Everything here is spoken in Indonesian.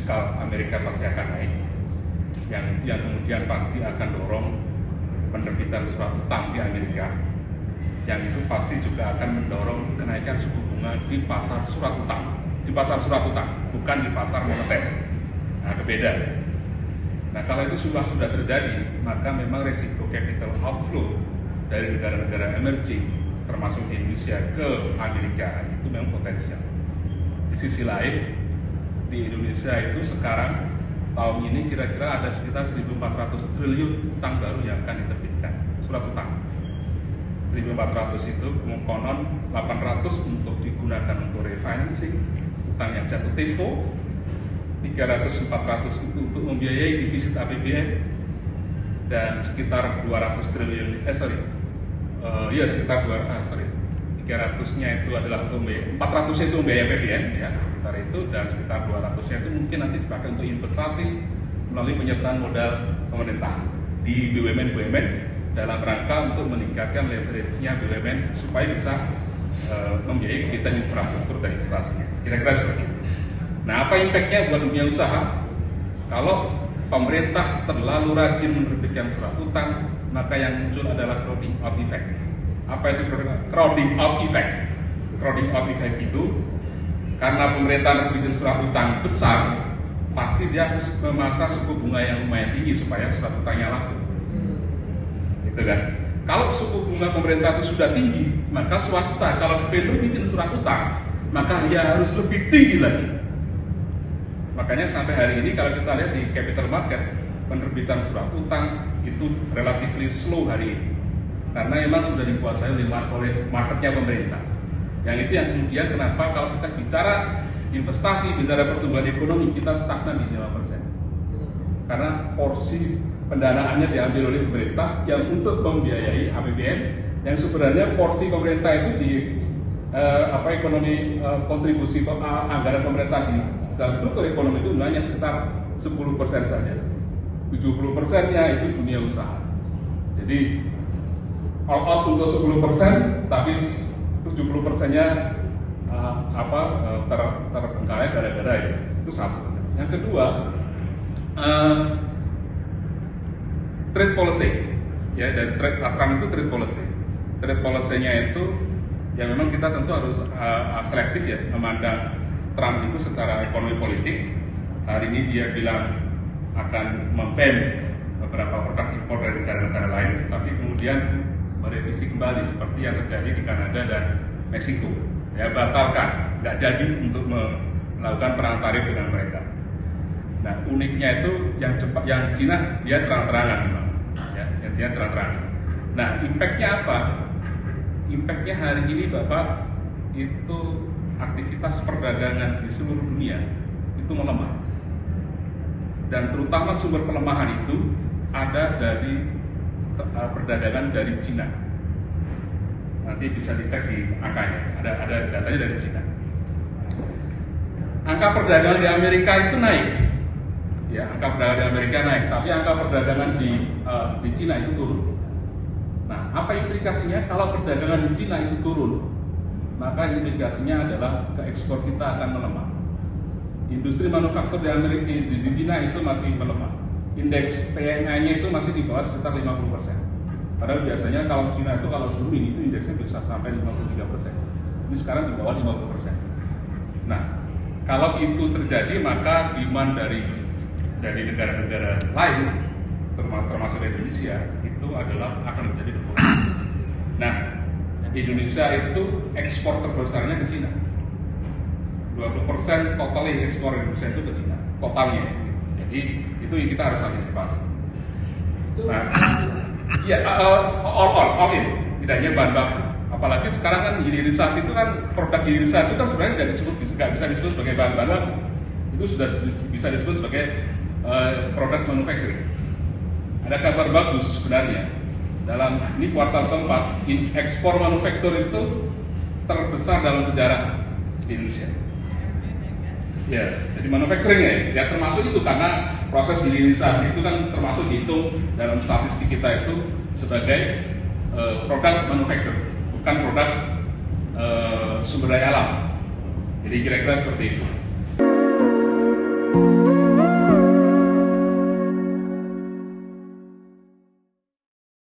fiskal Amerika pasti akan naik, yang kemudian pasti akan dorong penerbitan surat utang di Amerika, yang itu pasti juga akan mendorong kenaikan suku bunga di pasar surat utang, bukan di pasar moneter. Nah, beda. Nah, kalau itu sudah terjadi, maka memang resiko capital outflow dari negara-negara emerging, termasuk di Indonesia, ke Amerika itu memang potensial. Di sisi lain, di Indonesia itu sekarang tahun ini kira-kira ada sekitar 1.400 triliun utang baru yang akan diterbitkan, surat utang. 1.400 itu konon 800 untuk digunakan untuk refinancing utang yang jatuh tempo, 300-400 itu untuk membiayai defisit APBN, dan sekitar 200 triliun, sekitar 300-nya itu adalah untuk 400-nya itu membiayai APBN ya, sekitar itu, dan sekitar 200-nya itu mungkin nanti dipakai untuk investasi melalui penyertaan modal pemerintah di BUMN dalam rangka untuk meningkatkan leverage-nya BUMN supaya bisa membiayai kegiatan infrastruktur dan investasinya. Kira-kira seperti itu. Nah, apa impact-nya buat dunia usaha? Kalau pemerintah terlalu rajin menerbitkan surat utang, maka yang muncul adalah crowding out effect. Apa itu crowding out effect? Crowding out effect itu karena pemerintah menerbitkan surat utang besar, pasti dia harus memasang suku bunga yang lumayan tinggi supaya surat utangnya laku. Gitu kan? Kalau suku bunga pemerintah itu sudah tinggi, maka swasta kalau kepengen bikin surat utang, maka dia harus lebih tinggi lagi. Makanya sampai hari ini kalau kita lihat di capital market, penerbitan surat utang itu relatively slow hari ini, karena memang sudah dikuasai oleh marketnya pemerintah. Yang itu yang kemudian kenapa kalau kita bicara investasi, bicara pertumbuhan ekonomi, kita stagnan di 5%. Karena porsi pendanaannya diambil oleh pemerintah yang untuk membiayai APBN, yang sebenarnya porsi pemerintah itu di kontribusi anggaran pemerintah di dalam struktur ekonomi itu hanya sekitar 10% saja. 70%-nya itu dunia usaha. Jadi all out untuk 10%, tapi 70%-nya terbengkalai gara-gara itu satu. Yang kedua, trade policy, ya, dari Trump itu trade policy. Trade policy-nya itu ya memang kita tentu harus selektif ya memandang Trump itu secara ekonomi politik. Hari ini dia bilang akan memban beberapa produk impor dari negara-negara lain, tapi kemudian merevisi kembali seperti yang terjadi di Kanada dan Meksiko. Ya, batalkan, nggak jadi untuk melakukan perang tarif dengan mereka. Nah, uniknya itu yang Cina dia terang-terangan memang, ya, yang dia terang-terangan. Nah, impact-nya apa? Impact-nya hari ini Bapak, itu aktivitas perdagangan di seluruh dunia itu melemah. Dan terutama sumber pelemahan itu ada dari perdagangan dari Cina. Nanti bisa dicek di angkanya, ada datanya dari Cina. Angka perdagangan di Amerika itu naik. Ya, angka perdagangan di Amerika naik, tapi angka perdagangan di Cina itu turun. Nah, apa implikasinya? Kalau perdagangan di Cina itu turun, maka implikasinya adalah ekspor kita akan melemah. Industri manufaktur di Amerika di Cina itu masih melemah. Indeks PMI-nya itu masih di bawah sekitar 50%. Padahal biasanya kalau Cina itu kalau turun itu indeksnya bisa sampai 53%. Ini sekarang di bawah 50%. Nah, kalau itu terjadi maka demand dari negara-negara lain termasuk Indonesia itu adalah akan menjadi berkurang. Nah, Indonesia itu ekspor terbesarnya ke Cina. 20% totalnya ekspor Indonesia itu ke Cina, totalnya. Jadi itu yang kita harus antisipasi. Nah, ya all in, tidak hanya bahan baku. Apalagi sekarang kan hilirisasi itu kan produk hilirisasi itu kan sebenarnya nggak bisa disebut sebagai bahan baku. Itu sudah bisa disebut sebagai produk manufacturing. Ada kabar bagus sebenarnya dalam ini kuartal keempat, ekspor manufaktur itu terbesar dalam sejarah di Indonesia. Ya, jadi manufacturing ya termasuk itu karena proses hilirisasi itu kan termasuk dihitung dalam statistik kita itu sebagai produk manufaktur, bukan produk sumber daya alam. Jadi kira-kira seperti itu.